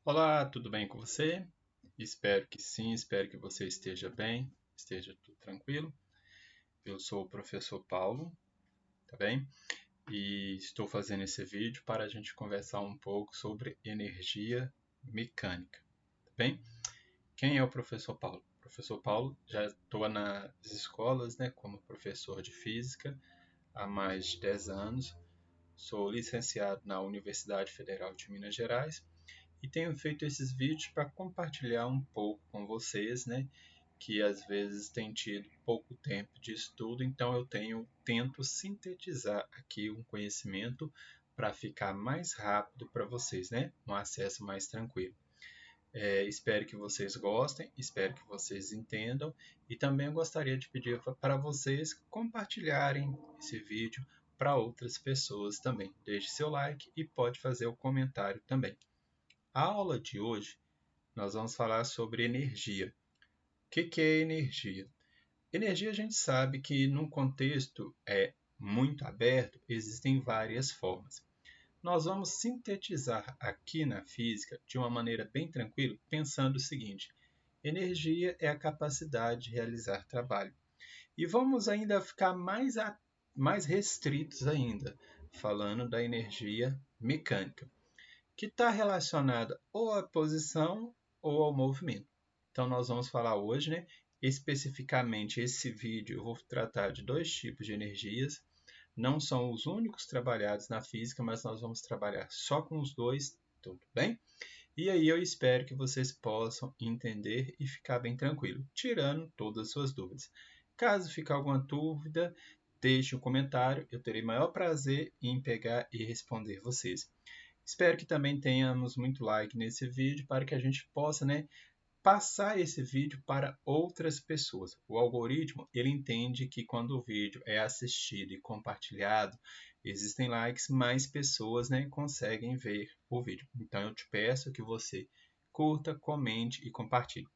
Olá, tudo bem com você? Espero que sim, espero que você esteja bem, esteja tudo tranquilo. Eu sou o professor Paulo, tá bem? E estou fazendo esse vídeo para a gente conversar um pouco sobre energia mecânica, tá bem? Quem é o professor Paulo? O professor Paulo já atua nas escolas, né, como professor de física há mais de 10 anos. Sou licenciado na Universidade Federal de Minas Gerais e tenho feito esses vídeos para compartilhar um pouco com vocês, né? Que às vezes têm tido pouco tempo de estudo, então eu tento sintetizar aqui um conhecimento para ficar mais rápido para vocês, né? Um acesso mais tranquilo. Espero que vocês gostem, espero que vocês entendam e também gostaria de pedir para vocês compartilharem esse vídeo para outras pessoas também. Deixe seu like e pode fazer o comentário também. A aula de hoje nós vamos falar sobre energia. O que é energia? Energia a gente sabe que num contexto muito aberto existem várias formas. Nós vamos sintetizar aqui na física de uma maneira bem tranquila, pensando o seguinte: energia é a capacidade de realizar trabalho. E vamos ainda ficar mais restritos ainda, falando da energia mecânica, que está relacionada ou à posição ou ao movimento. Então, nós vamos falar hoje, né? Especificamente, esse vídeo eu vou tratar de dois tipos de energias. Não são os únicos trabalhados na física, mas nós vamos trabalhar só com os dois, tudo bem? E aí eu espero que vocês possam entender e ficar bem tranquilo, tirando todas as suas dúvidas. Caso fique alguma dúvida, deixe um comentário, eu terei maior prazer em pegar e responder vocês. Espero que também tenhamos muito like nesse vídeo para que a gente possa, né, passar esse vídeo para outras pessoas. O algoritmo, ele entende que quando o vídeo é assistido e compartilhado, existem likes, mais pessoas, né, conseguem ver o vídeo. Então eu te peço que você curta, comente e compartilhe.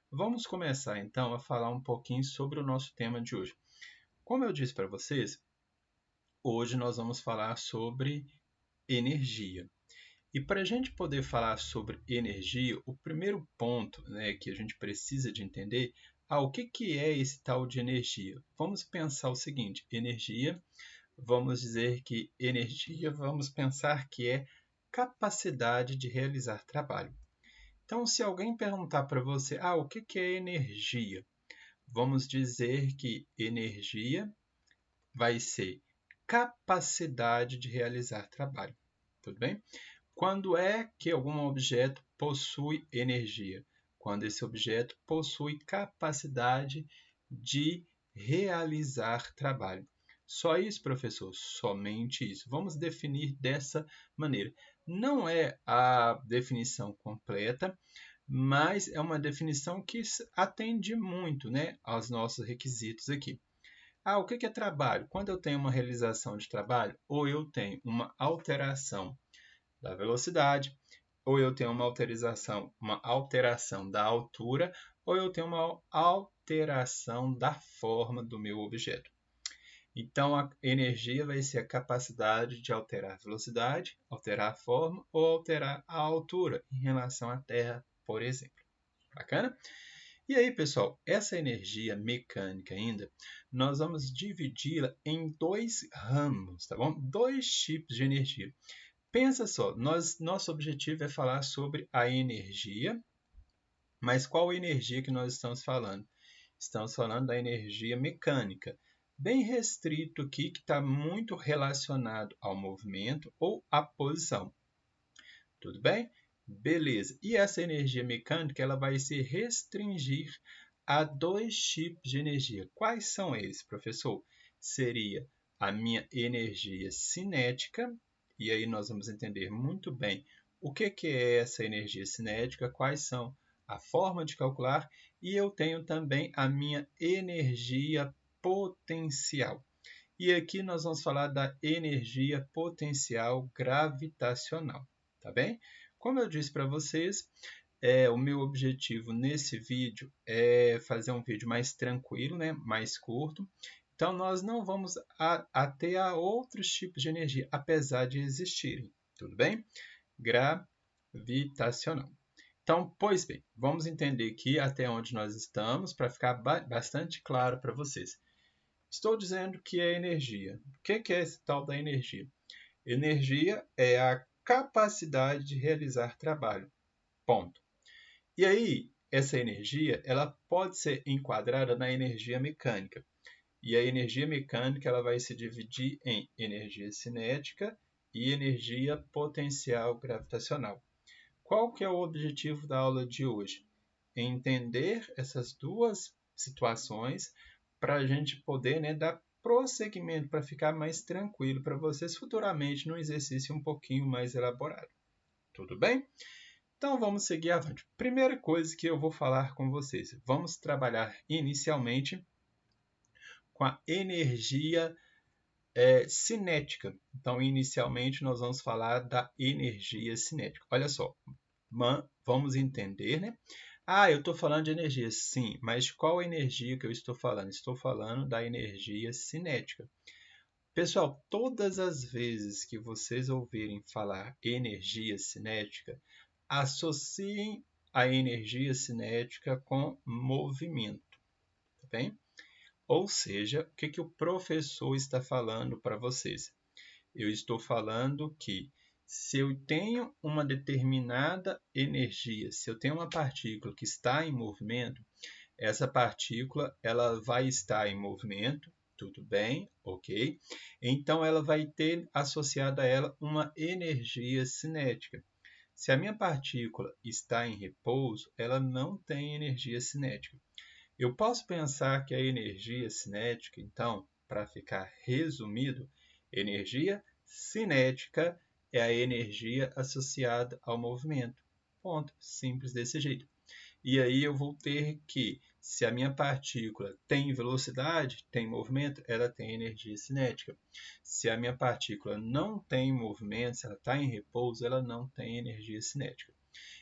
Vamos começar então a falar um pouquinho sobre o nosso tema de hoje. Como eu disse para vocês, hoje nós vamos falar sobre energia. E para a gente poder falar sobre energia, o primeiro ponto, né, que a gente precisa de entender, o que é esse tal de energia? Vamos pensar o seguinte: energia, vamos dizer que energia, vamos pensar que é capacidade de realizar trabalho. Então, se alguém perguntar para você, o que é energia? Vamos dizer que energia vai ser capacidade de realizar trabalho. Tudo bem? Quando é que algum objeto possui energia? Quando esse objeto possui capacidade de realizar trabalho. Só isso, professor? Somente isso. Vamos definir dessa maneira. Não é a definição completa, mas é uma definição que atende muito, né, aos nossos requisitos aqui. O que é trabalho? Quando eu tenho uma realização de trabalho, ou eu tenho uma alteração da velocidade, ou eu tenho uma alteração da altura, ou eu tenho uma alteração da forma do meu objeto. Então, a energia vai ser a capacidade de alterar a velocidade, alterar a forma ou alterar a altura em relação à Terra, por exemplo. Bacana? E aí, pessoal, essa energia mecânica ainda, nós vamos dividi-la em dois ramos, tá bom? Dois tipos de energia. Pensa só, nosso objetivo é falar sobre a energia, mas qual energia que nós estamos falando? Estamos falando da energia mecânica, bem restrito aqui, que está muito relacionado ao movimento ou à posição. Tudo bem? Beleza. E essa energia mecânica ela vai se restringir a dois tipos de energia. Quais são eles, professor? Seria a minha energia cinética, e aí nós vamos entender muito bem o que é essa energia cinética, quais são a forma de calcular, e eu tenho também a minha energia potencial. E aqui nós vamos falar da energia potencial gravitacional, tá bem? Como eu disse para vocês, o meu objetivo nesse vídeo é fazer um vídeo mais tranquilo, né? Mais curto. Então, nós não vamos ater a outros tipos de energia, apesar de existirem, tudo bem? Gravitacional. Então, pois bem, vamos entender aqui até onde nós estamos para ficar bastante claro para vocês. Estou dizendo que é energia. O que é esse tal da energia? Energia é a capacidade de realizar trabalho. Ponto. E aí, essa energia, ela pode ser enquadrada na energia mecânica. E a energia mecânica, ela vai se dividir em energia cinética e energia potencial gravitacional. Qual que é o objetivo da aula de hoje? Entender essas duas situações para a gente poder, dar prosseguimento, para ficar mais tranquilo para vocês futuramente num exercício um pouquinho mais elaborado. Tudo bem? Então vamos seguir avante. Primeira coisa que eu vou falar com vocês, vamos trabalhar inicialmente com a energia cinética. Então, inicialmente, nós vamos falar da energia cinética. Olha só, vamos entender, né? Eu estou falando de energia, sim, mas qual energia que eu estou falando? Estou falando da energia cinética. Pessoal, todas as vezes que vocês ouvirem falar energia cinética, associem a energia cinética com movimento, tá bem? Ou seja, o que o professor está falando para vocês? Eu estou falando que se eu tenho uma determinada energia, se eu tenho uma partícula que está em movimento, essa partícula ela vai estar em movimento, tudo bem, ok? Então ela vai ter associada a ela uma energia cinética. Se a minha partícula está em repouso, ela não tem energia cinética. Eu posso pensar que a energia cinética, então, para ficar resumido, energia cinética é a energia associada ao movimento. Ponto. Simples desse jeito. E aí eu vou ter que, se a minha partícula tem velocidade, tem movimento, ela tem energia cinética. Se a minha partícula não tem movimento, se ela está em repouso, ela não tem energia cinética.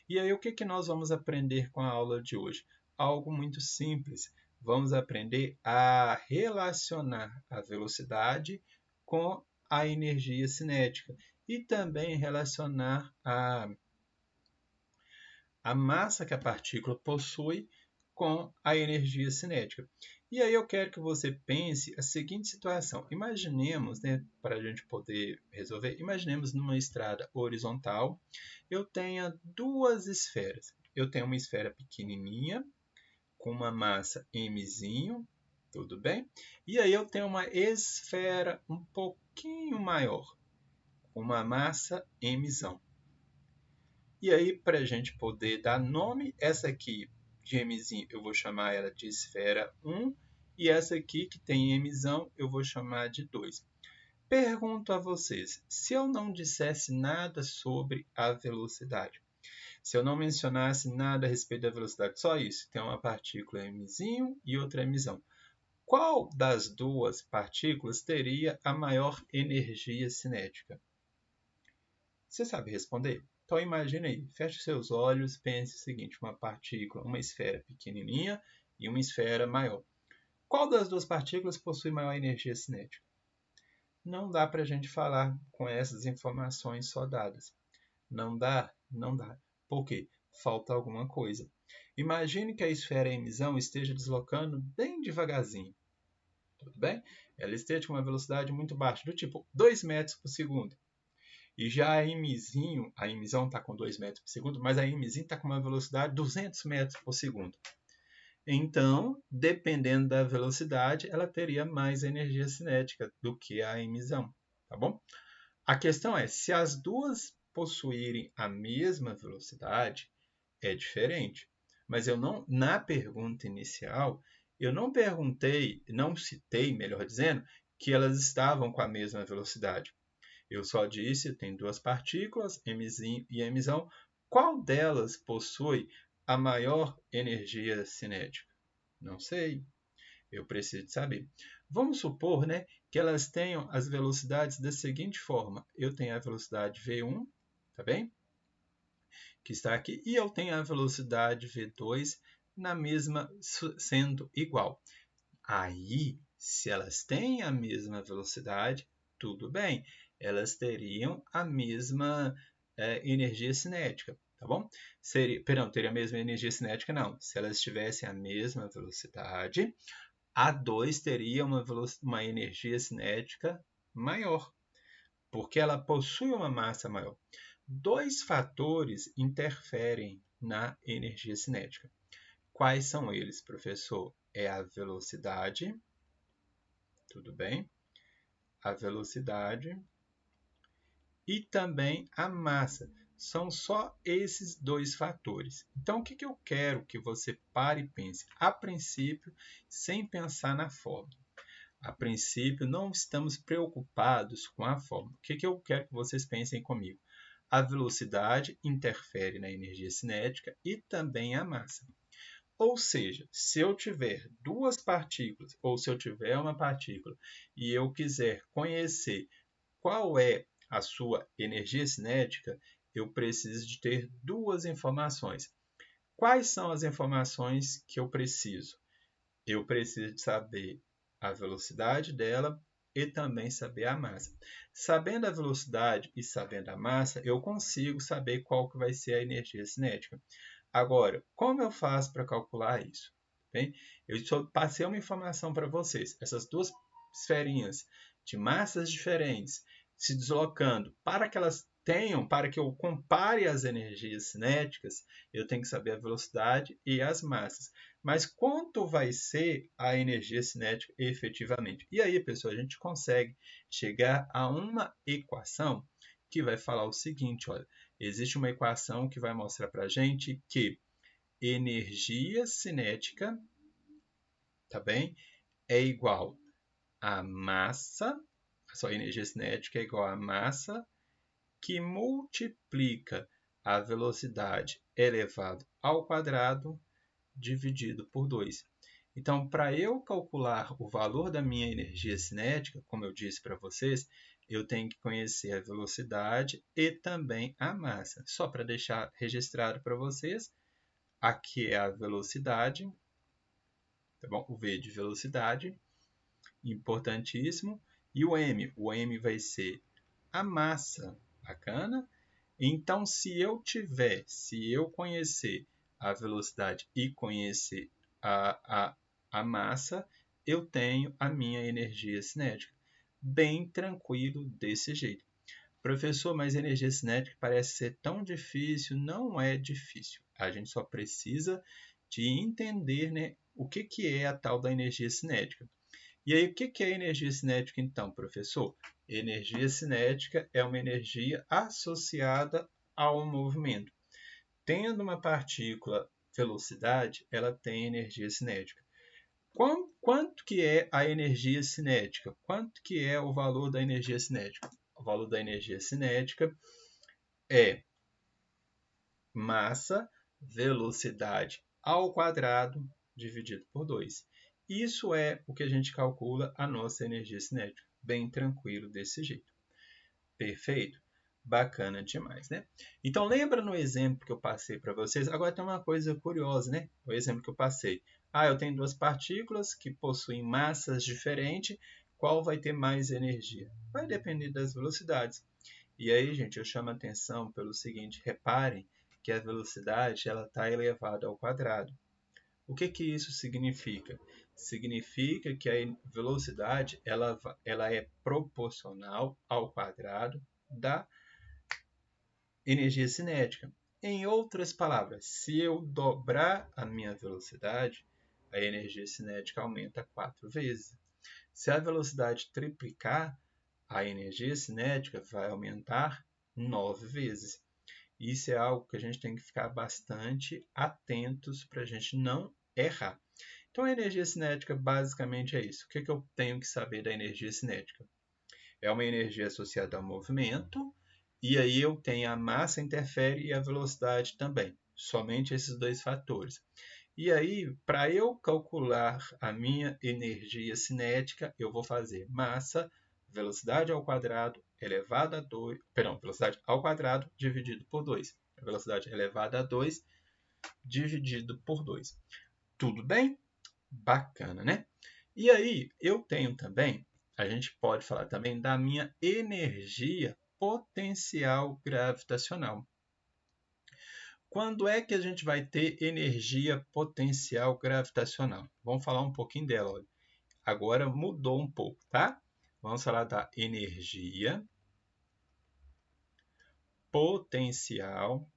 E aí o que nós vamos aprender com a aula de hoje? Algo muito simples. Vamos aprender a relacionar a velocidade com a energia cinética e também relacionar a massa que a partícula possui com a energia cinética. E aí eu quero que você pense a seguinte situação. Imaginemos, para a gente poder resolver, imaginemos numa estrada horizontal, eu tenha duas esferas. Eu tenho uma esfera pequenininha, com uma massa mzinho, tudo bem? E aí eu tenho uma esfera um pouquinho maior, com uma massa mzão. E aí, para a gente poder dar nome, essa aqui de mzinho eu vou chamar ela de esfera 1, e essa aqui que tem mzão eu vou chamar de 2. Pergunto a vocês, se eu não dissesse nada sobre a velocidade, se eu não mencionasse nada a respeito da velocidade, só isso, tem uma partícula mzinho e outra mzão, qual das duas partículas teria a maior energia cinética? Você sabe responder? Então imagine aí, feche seus olhos, pense o seguinte, uma partícula, uma esfera pequenininha e uma esfera maior. Qual das duas partículas possui maior energia cinética? Não dá para a gente falar com essas informações só dadas. Não dá? Não dá. Por quê? Falta alguma coisa. Imagine que a esfera mzão esteja deslocando bem devagarzinho. Tudo bem? Ela esteja com uma velocidade muito baixa, do tipo 2 metros por segundo. E já a mzão está com 2 metros por segundo, mas a mzinho está com uma velocidade de 200 metros por segundo. Então, dependendo da velocidade, ela teria mais energia cinética do que a mzão, tá bom? A questão é, se as duas possuírem a mesma velocidade, é diferente. Mas eu não, na pergunta inicial, eu não perguntei, não citei, melhor dizendo, que elas estavam com a mesma velocidade. Eu só disse, tem duas partículas, mzinho e mzão, qual delas possui a maior energia cinética? Não sei, eu preciso saber. Vamos supor, que elas tenham as velocidades da seguinte forma. Eu tenho a velocidade v1, tá bem? Que está aqui, e eu tenho a velocidade v2 na mesma, sendo igual. Aí, se elas têm a mesma velocidade, tudo bem, elas teriam a mesma energia cinética. tá bom? Teria a mesma energia cinética? Não. Se elas tivessem a mesma velocidade, a 2 teria uma energia cinética maior, porque ela possui uma massa maior. Dois fatores interferem na energia cinética. Quais são eles, professor? É a velocidade, tudo bem? A velocidade e também a massa. São só esses dois fatores. Então, o que eu quero que você pare e pense? A princípio, sem pensar na fórmula. A princípio, não estamos preocupados com a fórmula. O que eu quero que vocês pensem comigo? A velocidade interfere na energia cinética e também a massa. Ou seja, se eu tiver duas partículas, ou se eu tiver uma partícula, e eu quiser conhecer qual é a sua energia cinética, eu preciso de ter duas informações. Quais são as informações que eu preciso? Eu preciso de saber a velocidade dela e também saber a massa. Sabendo a velocidade e sabendo a massa, eu consigo saber qual que vai ser a energia cinética. Agora, como eu faço para calcular isso? Bem, eu só passei uma informação para vocês. Essas duas esferinhas de massas diferentes se deslocando para que eu compare as energias cinéticas, eu tenho que saber a velocidade e as massas. Mas quanto vai ser a energia cinética efetivamente? E aí, pessoal, a gente consegue chegar a uma equação que vai falar o seguinte, olha, existe uma equação que vai mostrar para a gente que energia cinética, tá bem, é igual a massa, a sua energia cinética é igual a massa que multiplica a velocidade elevado ao quadrado dividido por 2. Então, para eu calcular o valor da minha energia cinética, como eu disse para vocês, eu tenho que conhecer a velocidade e também a massa. Só para deixar registrado para vocês, aqui é a velocidade, tá bom? O V de velocidade, importantíssimo. E o M vai ser a massa, bacana? Então, se eu conhecer a velocidade e conhecer a massa, eu tenho a minha energia cinética. Bem tranquilo desse jeito. Professor, mas energia cinética parece ser tão difícil. Não é difícil. A gente só precisa de entender, né, o que é a tal da energia cinética. E aí, o que é energia cinética, então, professor? Energia cinética é uma energia associada ao movimento. Tendo uma partícula velocidade, ela tem energia cinética. Quanto que é a energia cinética? Quanto que é o valor da energia cinética? O valor da energia cinética é massa, velocidade ao quadrado dividido por 2. Isso é o que a gente calcula a nossa energia cinética. Bem tranquilo desse jeito. Perfeito? Bacana demais, né? Então, lembra no exemplo que eu passei para vocês? Agora tem uma coisa curiosa, né? O exemplo que eu passei. Eu tenho duas partículas que possuem massas diferentes. Qual vai ter mais energia? Vai depender das velocidades. E aí, gente, eu chamo a atenção pelo seguinte. Reparem que a velocidade está elevada ao quadrado. O que isso significa? Significa que a velocidade ela é proporcional ao quadrado da energia cinética. Em outras palavras, se eu dobrar a minha velocidade, a energia cinética aumenta 4 vezes. Se a velocidade triplicar, a energia cinética vai aumentar 9 vezes. Isso é algo que a gente tem que ficar bastante atentos para a gente não errar. Então, a energia cinética basicamente é isso. O que eu tenho que saber da energia cinética? É uma energia associada ao movimento, e aí eu tenho a massa interfere e a velocidade também. Somente esses dois fatores. E aí, para eu calcular a minha energia cinética, eu vou fazer massa, velocidade ao quadrado elevado a 2, velocidade ao quadrado dividido por 2. A velocidade elevada a 2 dividido por 2. Tudo bem? Bacana, né? E aí, eu tenho também, a gente pode falar também da minha energia potencial gravitacional. Quando é que a gente vai ter energia potencial gravitacional? Vamos falar um pouquinho dela. Olha. Agora mudou um pouco, tá? Vamos falar da energia potencial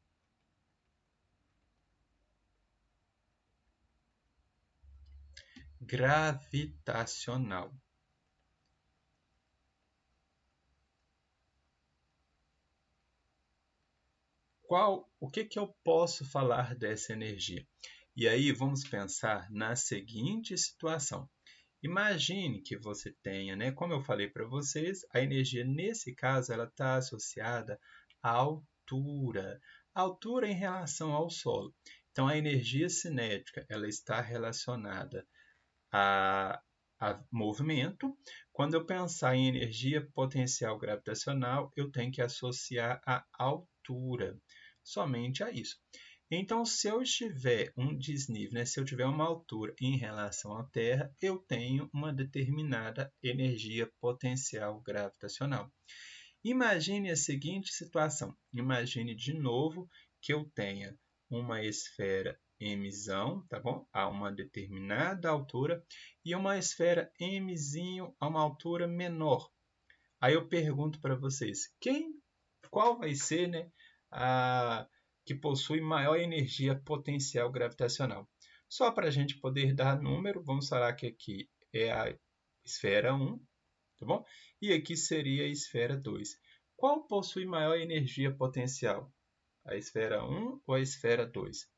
gravitacional. O que eu posso falar dessa energia? E aí vamos pensar na seguinte situação. Imagine que você tenha, né, como eu falei para vocês, a energia nesse caso ela está associada à altura em relação ao solo. Então a energia cinética ela está relacionada a movimento. Quando eu pensar em energia potencial gravitacional, eu tenho que associar a altura, somente a isso. Então, se eu tiver um desnível, né, se eu tiver uma altura em relação à Terra, eu tenho uma determinada energia potencial gravitacional. Imagine a seguinte situação. Imagine de novo que eu tenha uma esfera mzão, tá bom? A uma determinada altura e uma esfera mzinho a uma altura menor. Aí eu pergunto para vocês, qual vai ser, né, a que possui maior energia potencial gravitacional? Só para a gente poder dar número, vamos falar que aqui é a esfera 1, tá bom? E aqui seria a esfera 2. Qual possui maior energia potencial? A esfera 1 ou a esfera 2?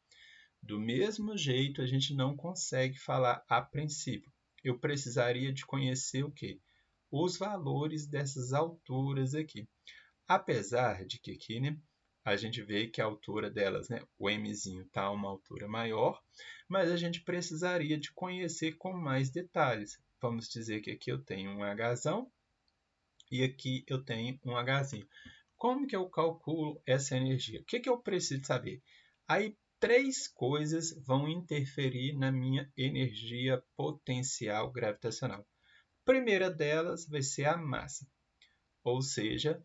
Do mesmo jeito, a gente não consegue falar a princípio. Eu precisaria de conhecer o quê? Os valores dessas alturas aqui. Apesar de que aqui, né, a gente vê que a altura delas, né, o mzinho está a uma altura maior, mas a gente precisaria de conhecer com mais detalhes. Vamos dizer que aqui eu tenho um Hzão e aqui eu tenho um Hzinho. Como que eu calculo essa energia? O que eu preciso saber? Aí, três coisas vão interferir na minha energia potencial gravitacional. A primeira delas vai ser a massa, ou seja,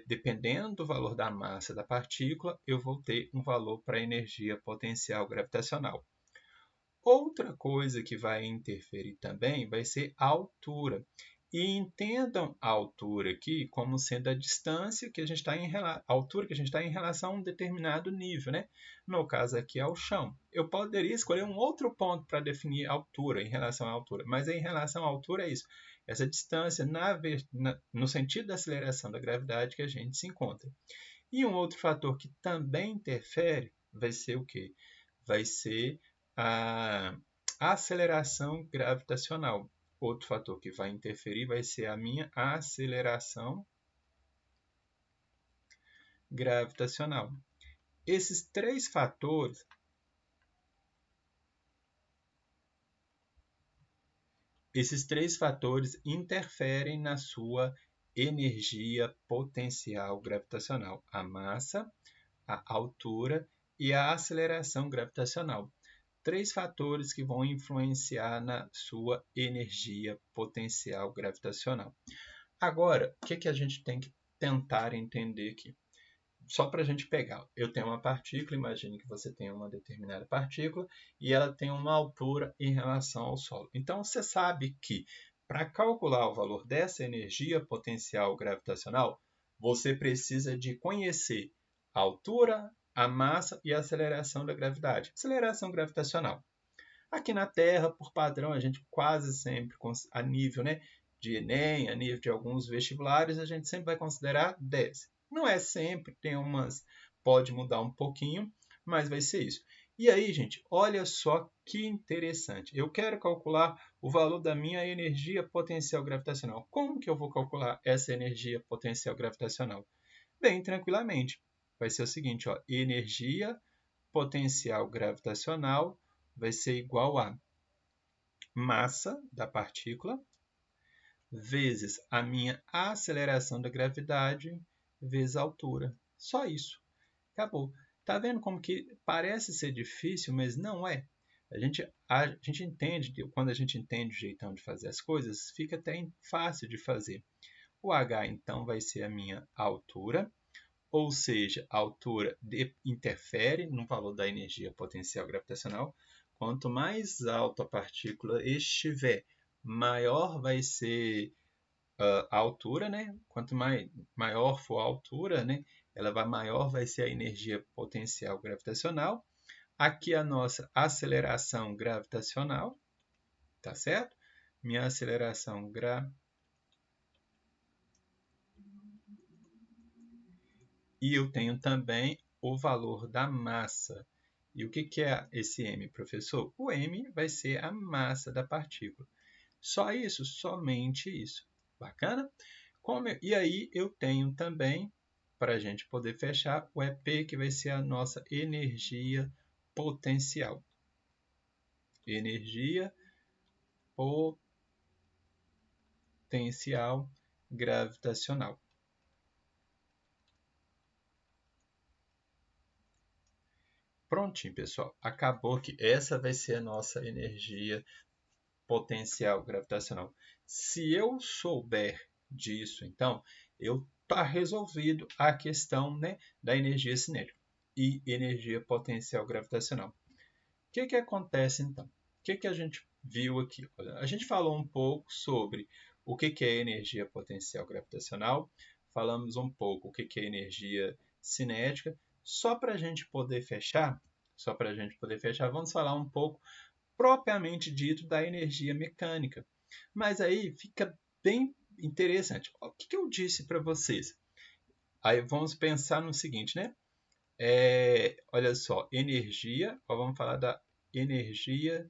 dependendo do valor da massa da partícula, eu vou ter um valor para a energia potencial gravitacional. Outra coisa que vai interferir também vai ser a altura. E entendam a altura aqui como sendo a distância que a gente está a altura que a gente está em relação a um determinado nível, né? No caso aqui é o chão. Eu poderia escolher um outro ponto para definir a altura em relação à altura, mas em relação à altura é isso. Essa distância no sentido da aceleração da gravidade que a gente se encontra. E um outro fator que também interfere vai ser o quê? Vai ser a aceleração gravitacional. Outro fator que vai interferir vai ser a minha aceleração gravitacional. Esses três fatores interferem na sua energia potencial gravitacional, a massa, a altura e a aceleração gravitacional. Três fatores que vão influenciar na sua energia potencial gravitacional. Agora, o que a gente tem que tentar entender aqui? Só para a gente pegar, eu tenho uma partícula, imagine que você tem uma determinada partícula e ela tem uma altura em relação ao solo. Então, você sabe que para calcular o valor dessa energia potencial gravitacional, você precisa de conhecer a altura, a massa e a aceleração da gravidade. Aceleração gravitacional. Aqui na Terra, por padrão, a gente quase sempre, a nível, né, de Enem, a nível de alguns vestibulares, a gente sempre vai considerar 10. Não é sempre, pode mudar um pouquinho, mas vai ser isso. E aí, gente, olha só que interessante. Eu quero calcular o valor da minha energia potencial gravitacional. Como que eu vou calcular essa energia potencial gravitacional? Bem, tranquilamente. Vai ser o seguinte, ó, energia potencial gravitacional vai ser igual a massa da partícula vezes a minha aceleração da gravidade vezes a altura. Só isso. Acabou. Tá vendo como que parece ser difícil, mas não é? A gente entende, quando a gente entende o jeitão de fazer as coisas, fica até fácil de fazer. O H, então, vai ser a minha altura. ou seja, a altura interfere no valor da energia potencial gravitacional. Quanto mais alta a partícula estiver, maior vai ser a altura, né? Quanto maior for a altura, né? Maior vai ser a energia potencial gravitacional. Aqui a nossa aceleração gravitacional, tá certo? Minha aceleração E eu tenho também o valor da massa. E o que é esse m, professor? O m vai ser a massa da partícula. Só isso? Somente isso. Bacana? E aí eu tenho também, para a gente poder fechar, o EP, que vai ser a nossa energia potencial. Energia potencial gravitacional. Prontinho, pessoal. Acabou que essa vai ser a nossa energia potencial gravitacional. Se eu souber disso, então, está resolvido a questão, né, da energia cinética e energia potencial gravitacional. O que acontece, então? O que a gente viu aqui? A gente falou um pouco sobre o que é energia potencial gravitacional, falamos um pouco o que é energia cinética. Só para a gente poder fechar, vamos falar um pouco propriamente dito da energia mecânica. Mas aí fica bem interessante. O que eu disse para vocês? Aí vamos pensar no seguinte, né? Olha só, energia, vamos falar da energia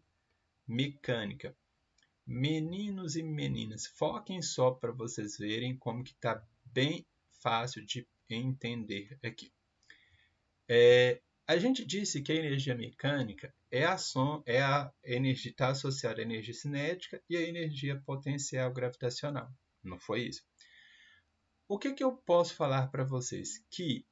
mecânica. Meninos e meninas, foquem só para vocês verem como que está bem fácil de entender aqui. A gente disse que a energia mecânica está associada à energia cinética e à energia potencial gravitacional. Não foi isso? O que eu posso falar para vocês? Que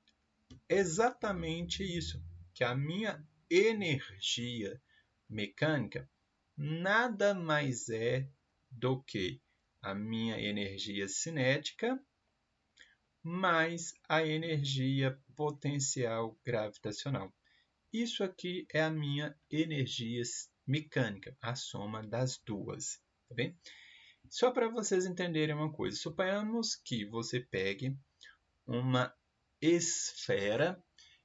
exatamente isso, que a minha energia mecânica nada mais é do que a minha energia cinética mais a energia potencial gravitacional. Isso aqui é a minha energia mecânica, a soma das duas, tá bem? Só para vocês entenderem uma coisa, suponhamos que você pegue uma esfera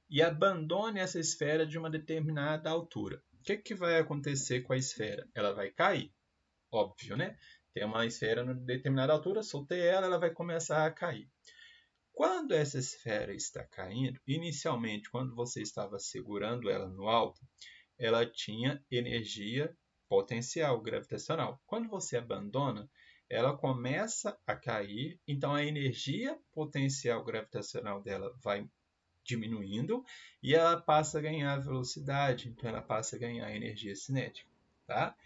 e abandone essa esfera de uma determinada altura. O que vai acontecer com a esfera? Ela vai cair, óbvio, né? Tem uma esfera em determinada altura, soltei ela, ela vai começar a cair. Quando essa esfera está caindo, inicialmente, quando você estava segurando ela no alto, ela tinha energia potencial gravitacional. Quando você abandona, ela começa a cair, então a energia potencial gravitacional dela vai diminuindo e ela passa a ganhar velocidade, então ela passa a ganhar energia cinética, tá?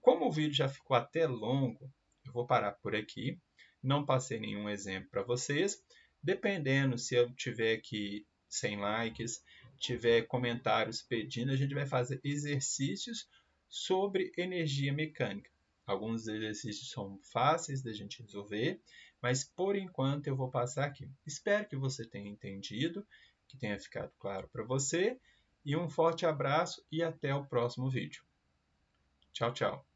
Como o vídeo já ficou até longo, eu vou parar por aqui. Não passei nenhum exemplo para vocês. Dependendo, se eu tiver aqui 100 likes, tiver comentários pedindo, a gente vai fazer exercícios sobre energia mecânica. Alguns exercícios são fáceis da gente resolver, mas por enquanto eu vou passar aqui. Espero que você tenha entendido, que tenha ficado claro para você. E um forte abraço e até o próximo vídeo. Tchau, tchau.